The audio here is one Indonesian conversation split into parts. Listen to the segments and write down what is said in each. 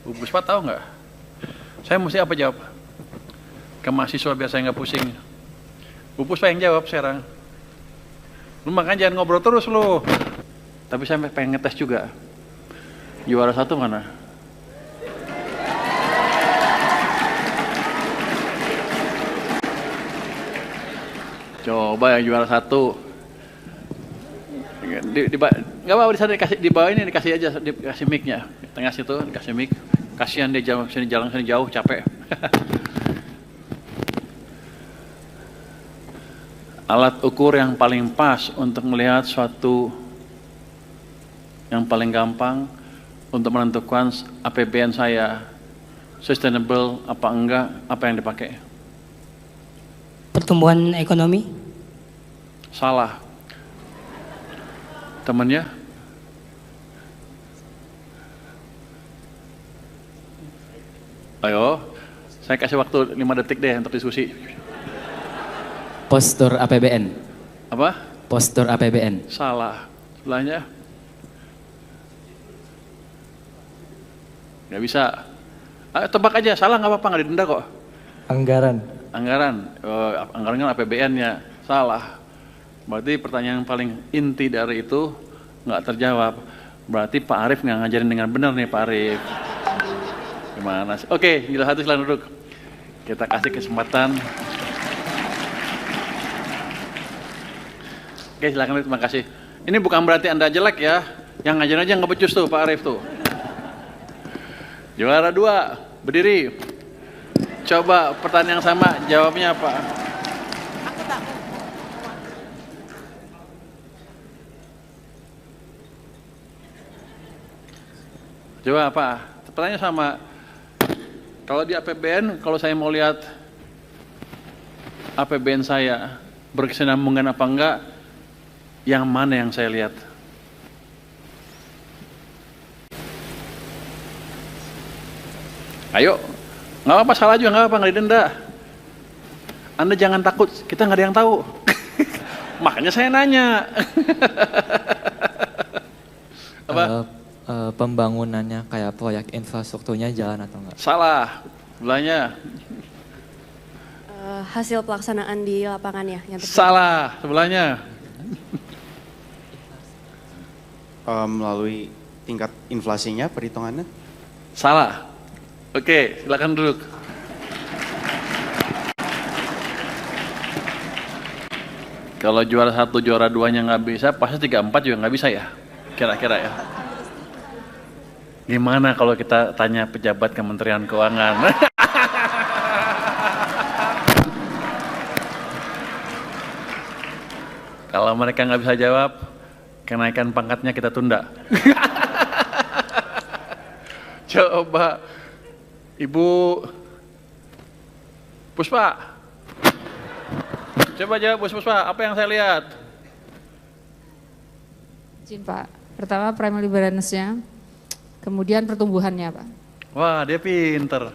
Bu Puspa tahu nggak? Saya mesti apa jawab? Ke mahasiswa biar saya nggak pusing. Bu Puspa yang jawab sekarang. Lu makanya jangan ngobrol terus lu. Tapi saya pengen ngetes juga. Juara satu mana? Coba yang juara satu. Nggak apa-apa di sana dikasih, di bawah ini dikasih aja, dikasih mic-nya. Di tengah situ dikasih mic. Kasihan dia jalan sini jauh capek. Alat ukur yang paling pas untuk melihat suatu yang paling gampang untuk menentukan APBN saya sustainable apa enggak, apa yang dipakai? Pertumbuhan ekonomi? Salah. Temennya? Ayo, saya kasih waktu 5 detik deh untuk diskusi. Postur APBN. Apa? Postur APBN. Salah. Sebelahnya? Nggak bisa. Ayo tebak aja, salah nggak apa-apa, nggak didenda kok. Anggaran. Anggaran, anggaran kan APBN-nya. Salah. Berarti pertanyaan yang paling inti dari itu nggak terjawab. Berarti Pak Arief nggak ngajarin dengan benar nih Pak Arief. Gimana sih? Oke, jelas satu silahkan duduk. Kita kasih kesempatan. Oke, silakan terima kasih. Ini bukan berarti Anda jelek ya. Yang ngajarin aja nggak becus tuh Pak Arief tuh. Juara 2, berdiri. Coba pertanyaan yang sama, jawabnya apa? Coba apa? Pertanyaan sama. Kalau di APBN, kalau saya mau lihat APBN saya berkesinambungan apa enggak, yang mana yang saya lihat? Ayo, nggak apa-apa, salah juga nggak apa-apa, nggak didenda. Anda jangan takut, kita nggak ada yang tahu. Makanya saya nanya. Apa? Pembangunannya kayak proyek infrastrukturnya jalan atau enggak? Salah, sebelahnya. Hasil pelaksanaan di lapangan ya? Yang Salah, sebelahnya. Melalui tingkat inflasinya perhitungannya? Salah. Oke, silakan duduk. Kalau juara 1, juara 2-nya nggak bisa, pasti 3, 4 juga nggak bisa ya? Kira-kira ya? Gimana kalau kita tanya pejabat Kementerian Keuangan? Kalau mereka nggak bisa jawab, kenaikan pangkatnya kita tunda. Coba Ibu Puspa, coba jawab Bu Puspa, apa yang saya lihat? Izin Pak, pertama primary balance-nya, kemudian pertumbuhannya Pak. Wah, dia pinter.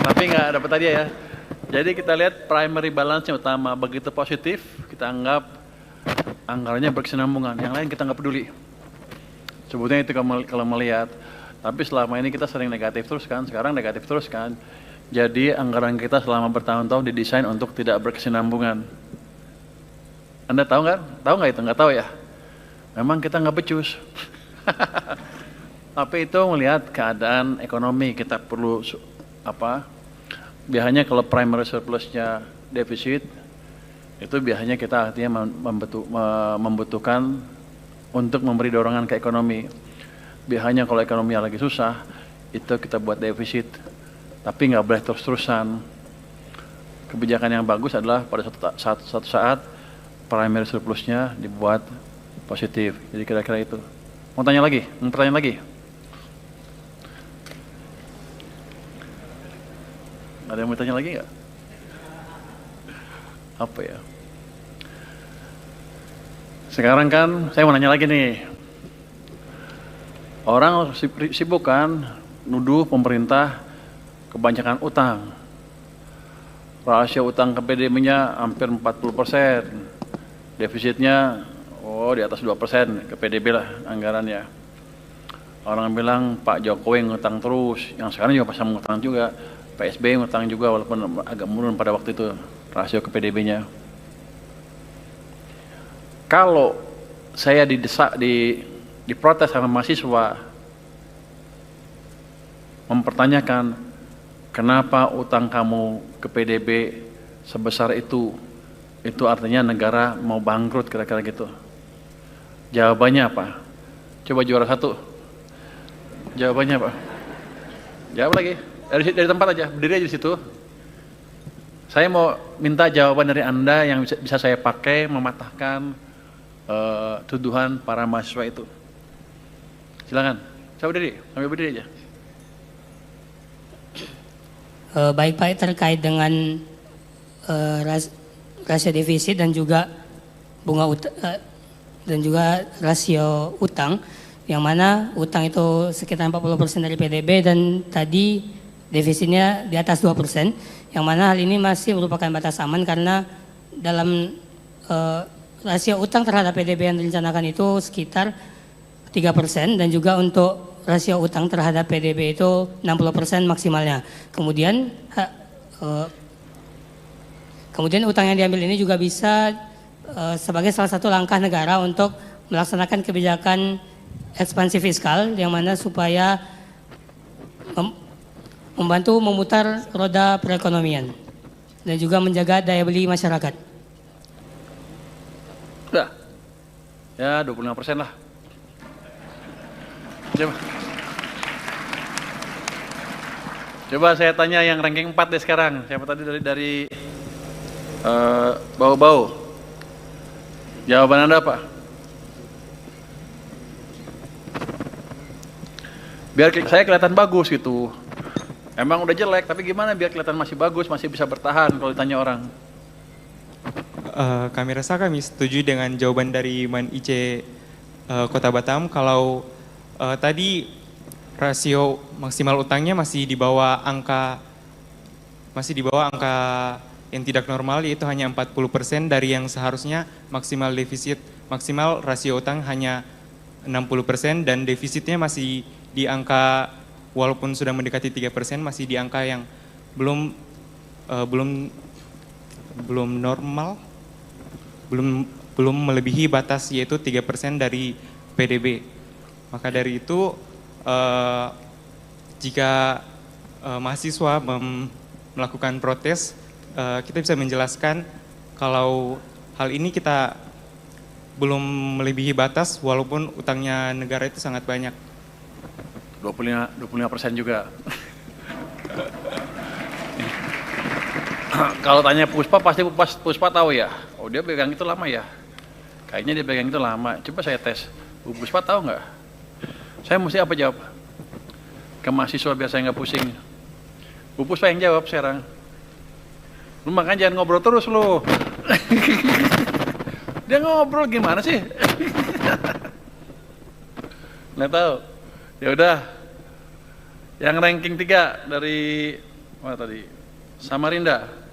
Tapi nggak dapat tadi ya. Jadi kita lihat primary balance-nya utama, begitu positif, kita anggap anggarannya berkesinambungan, yang lain kita nggak peduli. Sebutnya itu kalau melihat. Tapi selama ini kita sering negatif terus kan, sekarang negatif terus kan. Jadi anggaran kita selama bertahun-tahun didesain untuk tidak berkesinambungan. Anda tahu nggak? Tahu nggak itu? Nggak tahu ya? Memang kita nggak becus. Tapi itu melihat keadaan ekonomi, kita perlu apa? Biasanya kalau primary surplusnya defisit, itu biasanya kita artinya membutuhkan untuk memberi dorongan ke ekonomi. Biasanya kalau ekonomi lagi susah, itu kita buat defisit. Tapi nggak boleh terus-terusan. Kebijakan yang bagus adalah pada satu saat primary surplusnya dibuat positif. Jadi kira-kira itu. Mau tanya lagi? Mau pertanyaan lagi? Ada yang mau tanya lagi nggak? Apa ya? Sekarang kan saya mau nanya lagi nih. Orang sibuk kan nuduh pemerintah kebanyakan utang. Rasio utang ke PDB-nya hampir 40%. Defisitnya di atas 2% ke PDB lah anggarannya. Orang bilang Pak Jokowi ngutang terus, yang sekarang juga pasang ngutang juga. Pak SBY ngutang juga walaupun agak menurun pada waktu itu rasio ke PDB-nya. Kalau saya didesak, diprotes sama mahasiswa, mempertanyakan kenapa utang kamu ke PDB sebesar itu artinya negara mau bangkrut kira-kira gitu. Jawabannya apa? Coba juara satu. Jawabannya apa? Jawab lagi. Dari tempat aja, berdiri aja di situ. Saya mau minta jawaban dari Anda yang bisa saya pakai mematahkan tuduhan para mahasiswa itu. Silakan. Saya berdiri, sambil berdiri aja. Baik Pak, terkait dengan rasio defisit dan juga dan juga rasio utang, yang mana utang itu sekitar 40% dari PDB dan tadi defisitnya di atas 2%, yang mana hal ini masih merupakan batas aman karena dalam rasio utang terhadap PDB yang direncanakan itu sekitar 3% dan juga untuk rasio utang terhadap PDB itu 60% maksimalnya. Kemudian utang yang diambil ini juga bisa sebagai salah satu langkah negara untuk melaksanakan kebijakan ekspansi fiskal yang mana supaya membantu memutar roda perekonomian dan juga menjaga daya beli masyarakat. Udah. Ya 25% lah. Coba saya tanya yang ranking 4 deh sekarang. Siapa tadi dari bau-bau? Jawaban Anda apa? Biar saya kelihatan bagus gitu. Emang udah jelek, tapi gimana biar kelihatan masih bagus, masih bisa bertahan kalau ditanya orang? Kami rasa kami setuju dengan jawaban dari Man IC Kota Batam. Kalau tadi rasio maksimal utangnya masih di bawah angka yang tidak normal, yaitu hanya 40% dari yang seharusnya maksimal rasio utang hanya 60% dan defisitnya masih di angka, walaupun sudah mendekati 3%, masih di angka yang belum normal, belum melebihi batas yaitu 3% dari PDB. Maka dari itu jika mahasiswa melakukan protes, kita bisa menjelaskan kalau hal ini kita belum melebihi batas walaupun utangnya negara itu sangat banyak. 25% juga. Kalau tanya Puspa, pasti Puspa tahu ya. Oh dia pegang itu lama ya. Kayaknya dia pegang itu lama. Coba saya tes. Bu Puspa tahu nggak? Saya mesti apa jawab? Ke mahasiswa biar saya nggak pusing. Bu Puspa yang jawab sekarang. Lu makanya jangan ngobrol terus lu. Dia ngobrol gimana sih? Nggak tahu. Ya udah. Yang ranking 3 dari mana tadi? Samarinda.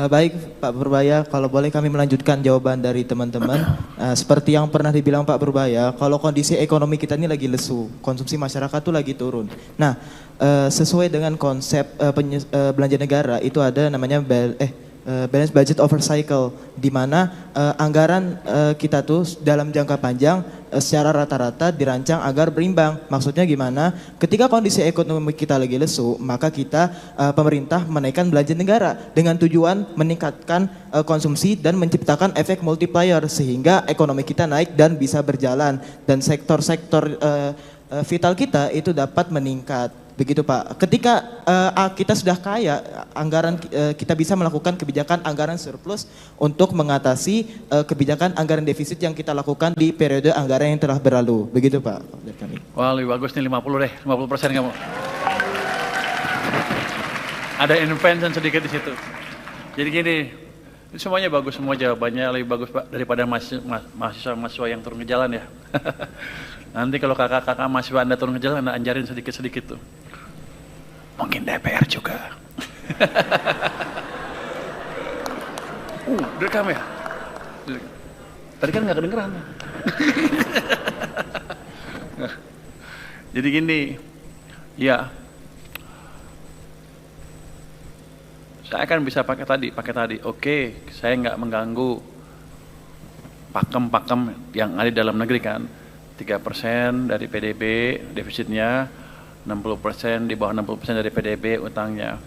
Baik Pak Purbaya, kalau boleh kami melanjutkan jawaban dari teman-teman. Seperti yang pernah dibilang Pak Purbaya, kalau kondisi ekonomi kita ini lagi lesu, konsumsi masyarakat tuh lagi turun. Nah, sesuai dengan konsep belanja negara itu ada namanya balance budget over cycle, di mana anggaran kita tuh dalam jangka panjang secara rata-rata dirancang agar berimbang. Maksudnya gimana? Ketika kondisi ekonomi kita lagi lesu, maka kita pemerintah menaikkan belanja negara dengan tujuan meningkatkan konsumsi dan menciptakan efek multiplier sehingga ekonomi kita naik dan bisa berjalan dan sektor-sektor vital kita itu dapat meningkat. Begitu Pak. Ketika kita sudah kaya, anggaran kita bisa melakukan kebijakan anggaran surplus untuk mengatasi kebijakan anggaran defisit yang kita lakukan di periode anggaran yang telah berlalu. Begitu Pak dari kami. Wah lebih bagus nih 50 deh, 50% kamu. Ada invention sedikit di situ. Jadi gini, ini semuanya bagus, semua jawabannya lebih bagus Pak daripada mahasiswa yang turun ke jalan ya. Nanti kalau kakak-kakak mahasiswa Anda turun ke jalan, Anda anjarin sedikit-sedikit tuh. Mungkin DPR juga. Direkam ya? Tadi kan nggak kedengeran. Jadi gini, ya, saya kan bisa pakai tadi. Oke, saya nggak mengganggu pakem-pakem yang ada di dalam negeri kan. 3% dari PDB defisitnya, 60% di bawah 60% dari PDB utangnya.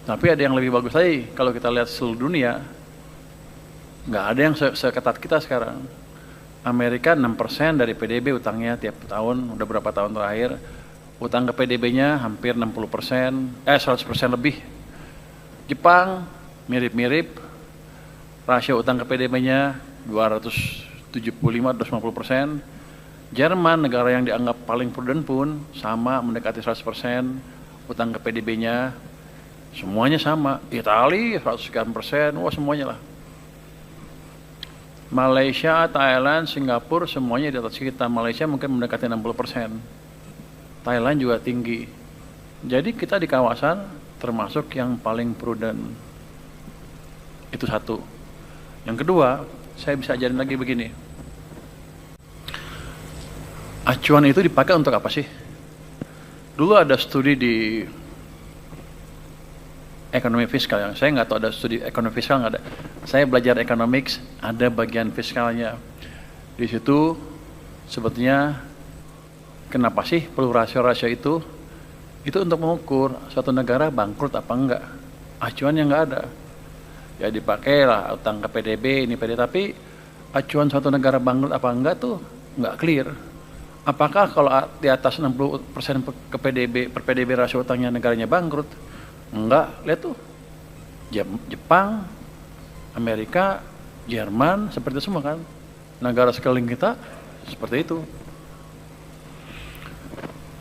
Tapi ada yang lebih bagus lagi, kalau kita lihat seluruh dunia, nggak ada yang seketat kita sekarang. Amerika 6% dari PDB utangnya tiap tahun, udah berapa tahun terakhir, utang ke PDB-nya hampir 60%, 100% lebih. Jepang mirip-mirip, rasio utang ke PDB-nya 250% Jerman, negara yang dianggap paling prudent pun sama, mendekati 100% utang ke PDB-nya, semuanya sama. Italia 100%, wah semuanya lah. Malaysia, Thailand, Singapura semuanya di atas kita. Malaysia mungkin mendekati 60%. Thailand juga tinggi. Jadi kita di kawasan termasuk yang paling prudent. Itu satu. Yang kedua, saya bisa ajarin lagi begini. Acuan itu dipakai untuk apa sih? Dulu ada studi di ekonomi fiskal, yang saya nggak tahu ada studi ekonomi fiskal, nggak ada. Saya belajar economics, ada bagian fiskalnya. Di situ sebetulnya kenapa sih perlu rasio-rasio itu? Itu untuk mengukur suatu negara bangkrut apa enggak. Acuan yang nggak ada. Ya dipakailah utang ke PDB, ini PDB, tapi acuan suatu negara bangkrut apa enggak tuh nggak clear. Apakah kalau di atas 60% ke PDB, per PDB rasio utangnya negaranya bangkrut? Enggak, lihat tuh. Jepang, Amerika, Jerman, seperti itu semua kan. Negara sekeliling kita seperti itu.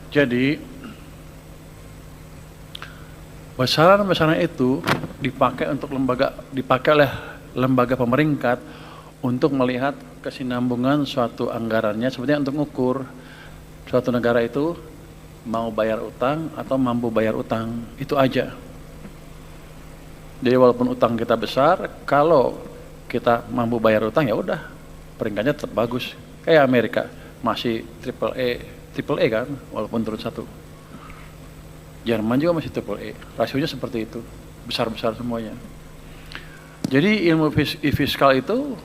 Jadi besaran-besaran itu dipakai oleh lembaga pemerintah untuk melihat kesinambungan suatu anggarannya, sebetulnya untuk mengukur suatu negara itu mau bayar utang atau mampu bayar utang, itu aja. Jadi walaupun utang kita besar, kalau kita mampu bayar utang ya udah, peringkatnya tetap bagus. Kayak Amerika masih triple A kan, walaupun turun satu. Jerman juga masih triple A, rasionya seperti itu, besar-besar semuanya. Jadi ilmu fiskal itu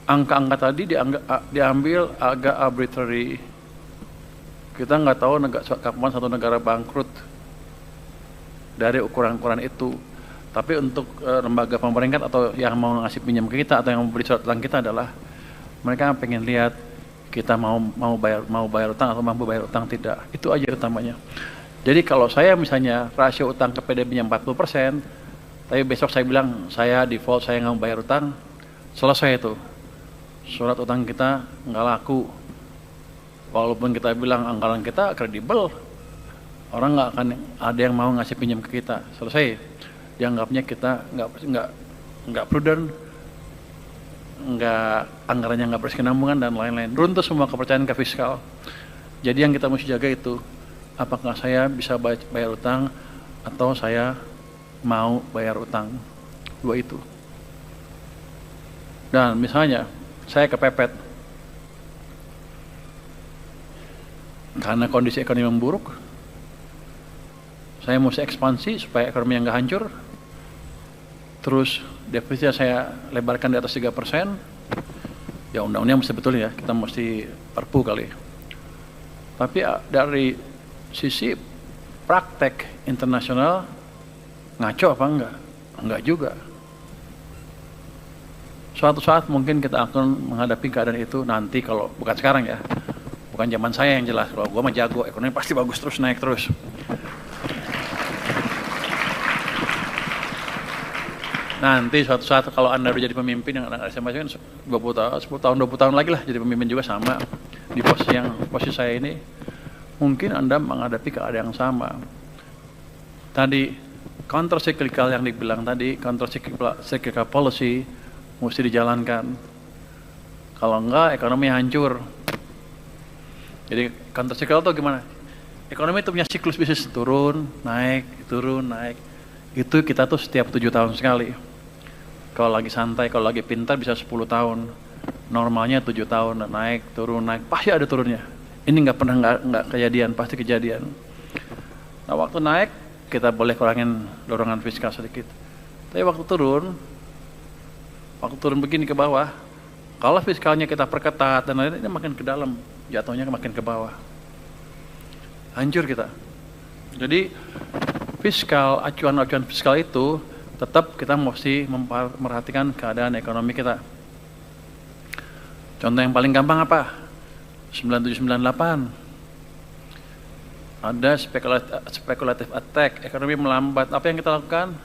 angka-angka tadi diambil agak arbitrary. Kita nggak tahu kapan satu negara bangkrut dari ukuran-ukuran itu. Tapi untuk lembaga pemerintah atau yang mau ngasih pinjam ke kita atau yang memberi surat utang kita adalah mereka pengen lihat kita mau bayar utang atau mampu bayar utang tidak. Itu aja utamanya. Jadi kalau saya misalnya rasio utang ke PDB-nya 40%, tapi besok saya bilang saya default, saya nggak mau bayar utang, selesai itu. Surat utang kita nggak laku. Walaupun kita bilang anggaran kita kredibel, orang nggak akan ada yang mau ngasih pinjam ke kita. Selesai. Dianggapnya kita nggak prudent, anggarannya nggak berkesinambungan dan lain-lain. Runtuh semua kepercayaan ke fiskal. Jadi yang kita mesti jaga itu, apakah saya bisa bayar utang atau saya mau bayar utang. Dua itu. Dan misalnya saya kepepet karena kondisi ekonomi memburuk, saya mesti ekspansi supaya ekonomi yang nggak hancur, terus defisitnya saya lebarkan di atas 3%, ya undang-undang mesti betul ya, kita mesti perpu kali. Tapi dari sisi praktek internasional, ngaco apa enggak? Enggak juga. Suatu saat mungkin kita akan menghadapi keadaan itu nanti, kalau bukan sekarang ya, bukan zaman saya yang jelas. Kalau gua mah jago, ekonomi pasti bagus terus, naik terus. Nanti suatu saat kalau Anda udah jadi pemimpin yang anak SMA kan 20 tahun, 10 tahun, 20 tahun lagi lah jadi pemimpin juga sama di posisi saya ini, mungkin Anda menghadapi keadaan yang sama. Tadi counter cyclical yang dibilang tadi, counter cyclical policy mesti dijalankan. Kalau enggak ekonomi hancur. Jadi counter cyclical itu gimana? Ekonomi itu punya siklus bisnis, turun, naik. Itu kita tuh setiap 7 tahun sekali. Kalau lagi santai, kalau lagi pintar bisa 10 tahun. Normalnya 7 tahun, naik, naik. Pasti ada turunnya. Ini nggak pernah nggak kejadian, pasti kejadian. Nah waktu naik, kita boleh kurangin dorongan fiskal sedikit. Tapi waktu turun begini ke bawah, kalau fiskalnya kita perketat dan lain-lain, ini makin ke dalam, jatuhnya makin ke bawah. Hancur kita. Jadi fiskal, acuan-acuan fiskal itu tetap kita mesti memperhatikan keadaan ekonomi kita. Contoh yang paling gampang apa? 9798. Ada spekulatif attack, ekonomi melambat. Apa yang kita lakukan?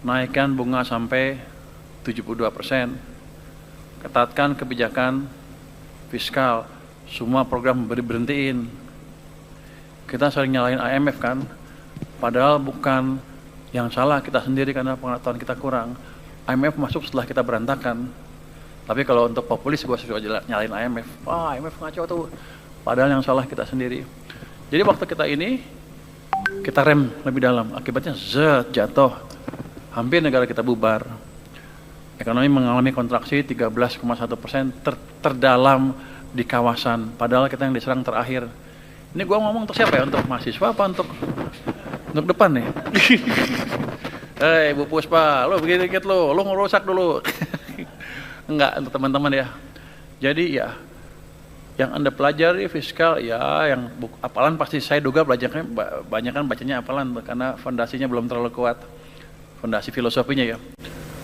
Naikkan bunga sampai 72%. Ketatkan kebijakan fiskal. Semua program berhentiin. Kita sering nyalain IMF kan? Padahal bukan yang salah kita sendiri karena pengetahuan kita kurang. IMF masuk setelah kita berantakan. Tapi kalau untuk populis gue suka nyalain IMF. Wah IMF ngaco tuh. Padahal yang salah kita sendiri. Jadi waktu kita ini, kita rem lebih dalam. Akibatnya jatuh. Hampir negara kita bubar. Ekonomi mengalami kontraksi 13,1% terdalam di kawasan. Padahal kita yang diserang terakhir. Ini gue ngomong untuk siapa ya? Untuk mahasiswa apa untuk depan nih? Hei Bu Puspa, lo begini dikit lo ngerusak dulu. Enggak, untuk teman-teman ya. Jadi ya, yang Anda pelajari fiskal ya, yang apalan pasti saya duga belajarnya banyak kan bacanya apalan karena fondasinya belum terlalu kuat. Fondasi filosofinya ya.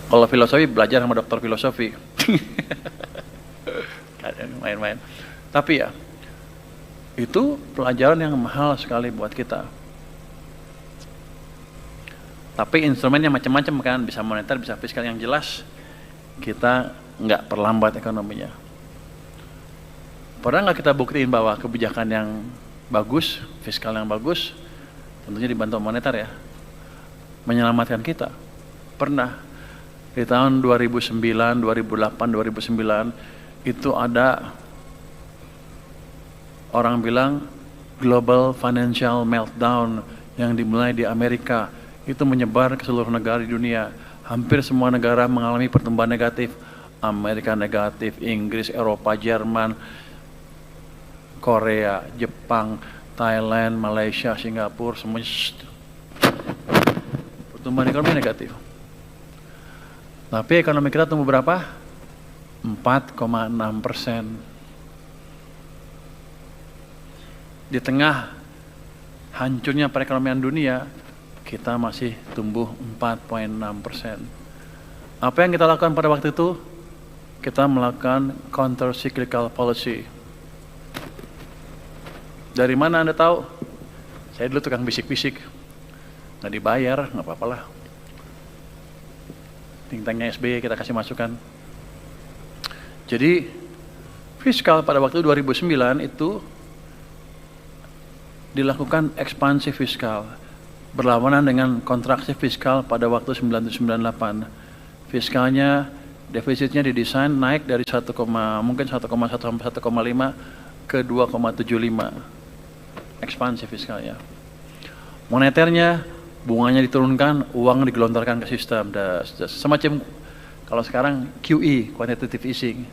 Kalau filosofi belajar sama dokter filosofi. Main-main. Tapi ya, itu pelajaran yang mahal sekali buat kita. Tapi instrumennya macam-macam kan, bisa moneter, bisa fiskal. Yang jelas kita nggak perlambat ekonominya. Pernah nggak kita buktiin bahwa kebijakan yang bagus, fiskal yang bagus, tentunya dibantu moneter ya, menyelamatkan kita? Pernah. Di tahun 2009, 2008, 2009 itu ada orang bilang global financial meltdown yang dimulai di Amerika. Itu menyebar ke seluruh negara di dunia. Hampir semua negara mengalami pertumbuhan negatif. Amerika negatif, Inggris, Eropa, Jerman, Korea, Jepang, Thailand, Malaysia, Singapura, semuanya pertumbuhan ekonomi negatif. Tapi ekonomi kita tumbuh berapa? 4,6%. Di tengah hancurnya perekonomian dunia, kita masih tumbuh 4,6%. Apa yang kita lakukan pada waktu itu? Kita melakukan counter cyclical policy. Dari mana Anda tahu? Saya dulu tukang bisik-bisik. Nggak dibayar, nggak apa-apalah. Think-tanknya SBY kita kasih masukan. Jadi fiskal pada waktu 2009 itu dilakukan ekspansi fiskal berlawanan dengan kontraksi fiskal pada waktu 1998. Fiskalnya, defisitnya didesain naik dari 1,1 sampai 1,5 ke 2,75. Ekspansi fiskalnya. Moneternya, bunganya diturunkan, uang digelontorkan ke sistem. Semacam kalau sekarang QE, quantitative easing.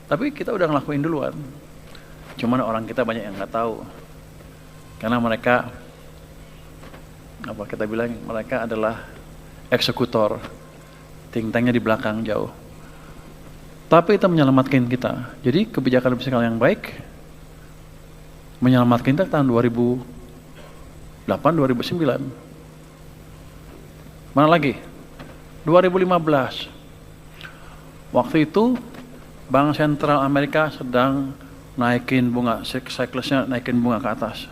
Tapi kita udah ngelakuin duluan. Cuman orang kita banyak yang nggak tahu. Karena mereka, apa kita bilang, mereka adalah eksekutor. Think tanknya di belakang jauh. Tapi itu menyelamatkan kita. Jadi kebijakan fiskal yang baik menyelamatkan kita tahun 2008-2009. Mana lagi? 2015. Waktu itu Bank Sentral Amerika sedang naikin bunga, siklusnya naikin bunga ke atas.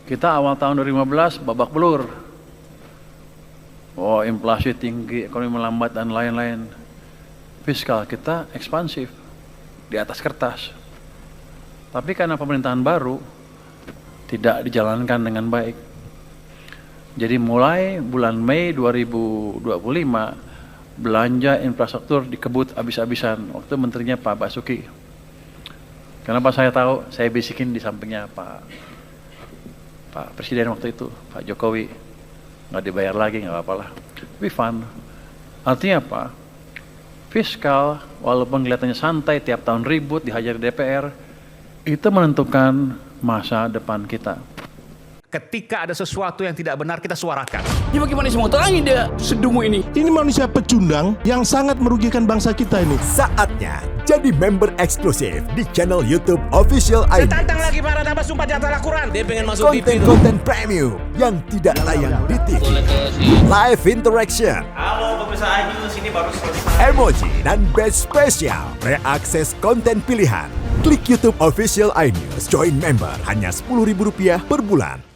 Kita awal tahun 2015 babak belur. Oh, inflasi tinggi, ekonomi melambat dan lain-lain. Fiskal kita ekspansif di atas kertas. Tapi karena pemerintahan baru tidak dijalankan dengan baik. Jadi mulai bulan Mei 2025 belanja infrastruktur dikebut habis-habisan. Waktu menterinya Pak Basuki. Kenapa saya tahu? Saya bisikin di sampingnya Pak Presiden waktu itu, Pak Jokowi. Nggak dibayar lagi, nggak apa-apa lah. Tapi fun. Artinya apa? Fiskal, walaupun kelihatannya santai, tiap tahun ribut, dihajar DPR, itu menentukan masa depan kita. Ketika ada sesuatu yang tidak benar, kita suarakan. Ini bagaimana semua terangin dia sedungu ini? Ini manusia pecundang yang sangat merugikan bangsa kita ini. Saatnya jadi member eksklusif di channel YouTube Official iNews. Tantang lagi para nama sumpah di antara Al-Quran. Dia pengen masuk TV. Konten-konten premium yang tidak tayang di TV. Live interaction. Halo pemirsa iNews, ini baru selesai. Emoji dan badge spesial. Reakses konten pilihan. Klik YouTube Official iNews. Join member hanya Rp10.000 per bulan.